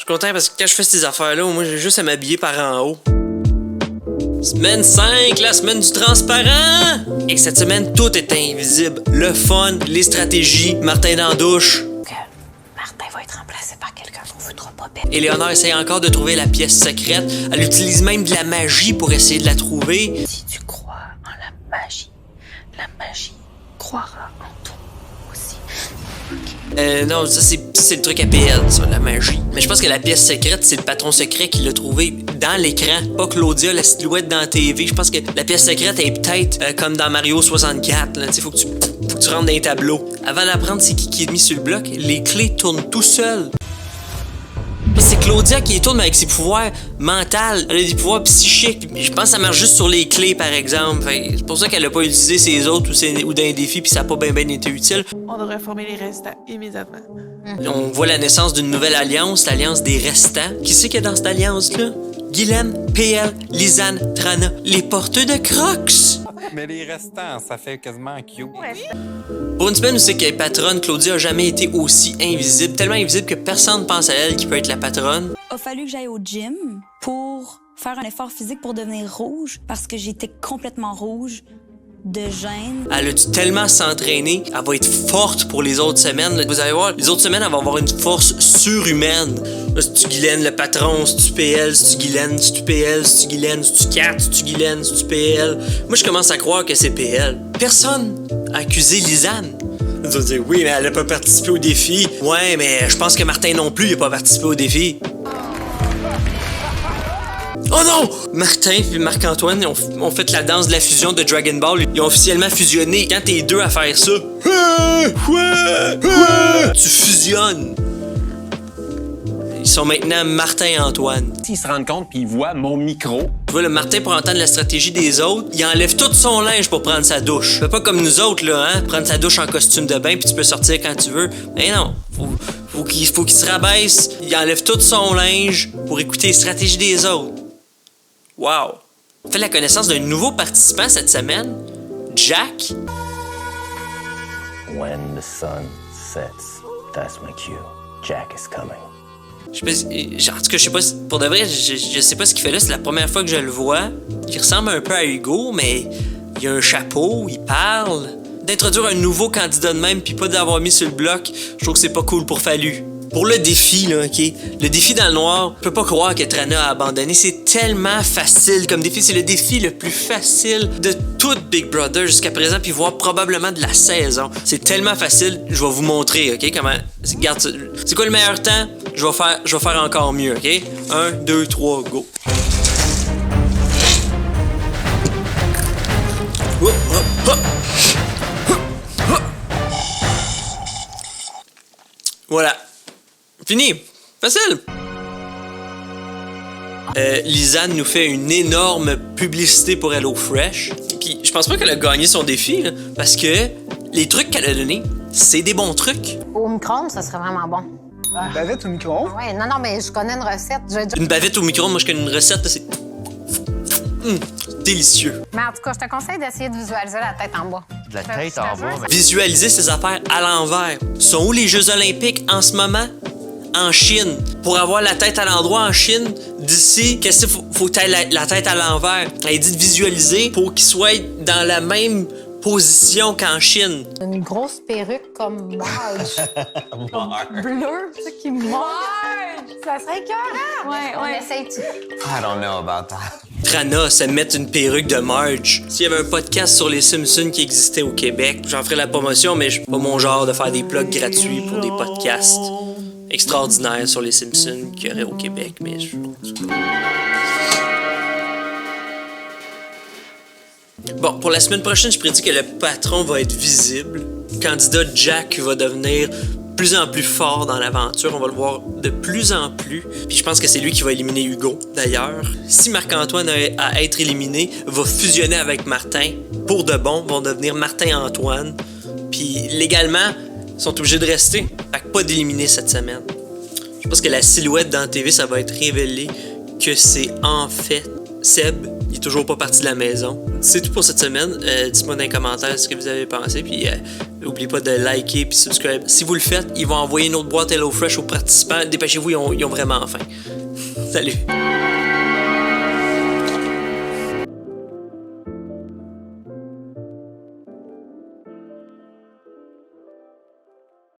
suis content parce que quand je fais ces affaires-là, moi, j'ai juste à m'habiller par en haut. Semaine 5, la semaine du transparent! Et cette semaine, tout est invisible. Le fun, les stratégies, Martin dans la douche. Martin va être remplacé par quelqu'un qu'on voudra pas bête. Éléonore essaye encore de trouver la pièce secrète. Elle utilise même de la magie pour essayer de la trouver. Si tu crois en la magie croira en toi aussi. Non, ça c'est le truc à PL, ça, la magie. Mais je pense que la pièce secrète, c'est le patron secret qui l'a trouvé dans l'écran. Pas Claudia, la silhouette dans la TV. Je pense que la pièce secrète est peut-être comme dans Mario 64. Tu sais, faut que tu rentres dans les tableaux. Avant d'apprendre c'est qui est mis sur le bloc, les clés tournent tout seuls. C'est Claudia qui les tourne avec ses pouvoirs mentaux. Elle a des pouvoirs psychiques. Je pense que ça marche juste sur les clés, par exemple. C'est pour ça qu'elle a pas utilisé ses autres ou d'un défi, puis ça a pas bien été utile. On devrait former les restants immédiatement. On voit la naissance d'une nouvelle alliance, l'alliance des restants. Qui c'est qu'il y a dans cette alliance-là? Guylaine, PL, Lisanne, Trana, les porteurs de Crocs. Mais les restants, ça fait quasiment cute. Pour une semaine où c'est qu'elle est patronne, Claudia a jamais été aussi invisible, tellement invisible que personne ne pense à elle qui peut être la patronne. Il a fallu que j'aille au gym pour faire un effort physique pour devenir rouge parce que j'étais complètement rouge de gêne. Elle a dû tellement s'entraîner, elle va être forte pour les autres semaines. Vous allez voir, les autres semaines, elle va avoir une force surhumaine. Là, c'est-tu Guylaine, le patron, c'est-tu PL, c'est-tu Guylaine, c'est-tu PL, c'est-tu Guylaine, c'est-tu Kat, c'est-tu Guylaine, c'est-tu PL. Moi, je commence à croire que c'est PL. Personne a accusé Lisanne. Ils vont dire, oui, mais elle a pas participé au défi. Ouais, mais je pense que Martin non plus, il a pas participé au défi. Oh non! Martin et Marc-Antoine ont fait la danse de la fusion de Dragon Ball. Ils ont officiellement fusionné. Quand t'es deux à faire ça, tu fusionnes. Ils sont maintenant Martin et Antoine. S'ils se rendent compte puis ils voient mon micro. Tu vois, le Martin, pour entendre la stratégie des autres, il enlève tout son linge pour prendre sa douche. Fait pas comme nous autres, là, hein? Prendre sa douche en costume de bain puis tu peux sortir quand tu veux. Mais non. Faut qu'il se rabaisse. Il enlève tout son linge pour écouter les stratégies des autres. Wow! On fait la connaissance d'un nouveau participant cette semaine, Jack. When the sun sets, that's my cue. Jack is coming. En tout cas, je sais pas, pour de vrai, je sais pas ce qu'il fait là. C'est la première fois que je le vois. Il ressemble un peu à Hugo, mais il a un chapeau, il parle. D'introduire un nouveau candidat de même puis pas d'avoir mis sur le bloc, je trouve que c'est pas cool pour Fallu. Pour le défi, là, OK? Le défi dans le noir, je peux pas croire que Trana a abandonné. C'est tellement facile comme défi. C'est le défi le plus facile de tout Big Brother jusqu'à présent, puis voire probablement de la saison. C'est tellement facile. Je vais vous montrer, OK? Comment... Regarde, c'est quoi le meilleur temps? Je vais faire encore mieux, OK? 1, 2, 3, go! Voilà. Fini! Facile! Lisanne nous fait une énorme publicité pour HelloFresh. Puis je pense pas qu'elle a gagné son défi, là, parce que les trucs qu'elle a donnés, c'est des bons trucs. Au micro-ondes, ça serait vraiment bon. Une bavette au micro-ondes? Oui, non, mais je connais une recette. Une bavette au micro-ondes, moi je connais une recette, c'est... délicieux. Mais en tout cas, je te conseille d'essayer de visualiser la tête en bas. De la tête en bas. Visualiser ces affaires à l'envers. Sont où les Jeux Olympiques en ce moment? En Chine. Pour avoir la tête à l'endroit en Chine, d'ici, qu'est-ce qu'il faut que tu aies la tête à l'envers? Elle dit de visualiser pour qu'il soit dans la même position qu'en Chine. Une grosse perruque comme Marge. Bleu, tu sais, qui Marge! Ça serait écœurant! Ouais. Essaye-tu? I don't know about that. Trana se mettre une perruque de Marge. S'il y avait un podcast sur les Simpsons qui existait au Québec, j'en ferais la promotion, mais c'est pas mon genre de faire des plugs gratuits pour des podcasts extraordinaires sur les Simpsons qu'il y aurait au Québec, mais Bon, pour la semaine prochaine, je prédis que le patron va être visible. Le candidat Jack va devenir de plus en plus fort dans l'aventure. On va le voir de plus en plus. Puis je pense que c'est lui qui va éliminer Hugo, d'ailleurs. Si Marc-Antoine a à être éliminé, va fusionner avec Martin. Pour de bon, vont devenir Martin-Antoine. Puis légalement, ils sont obligés de rester. Fait que pas d'éliminer cette semaine. Je pense que la silhouette dans la TV, ça va être révélé que c'est en fait Seb. Il toujours pas parti de la maison. C'est tout pour cette semaine. Dites-moi dans les commentaires ce que vous avez pensé. Puis n'oubliez pas de liker puis subscribe. Si vous le faites, ils vont envoyer une autre boîte HelloFresh aux participants. Dépêchez-vous, ils ont vraiment faim. Salut!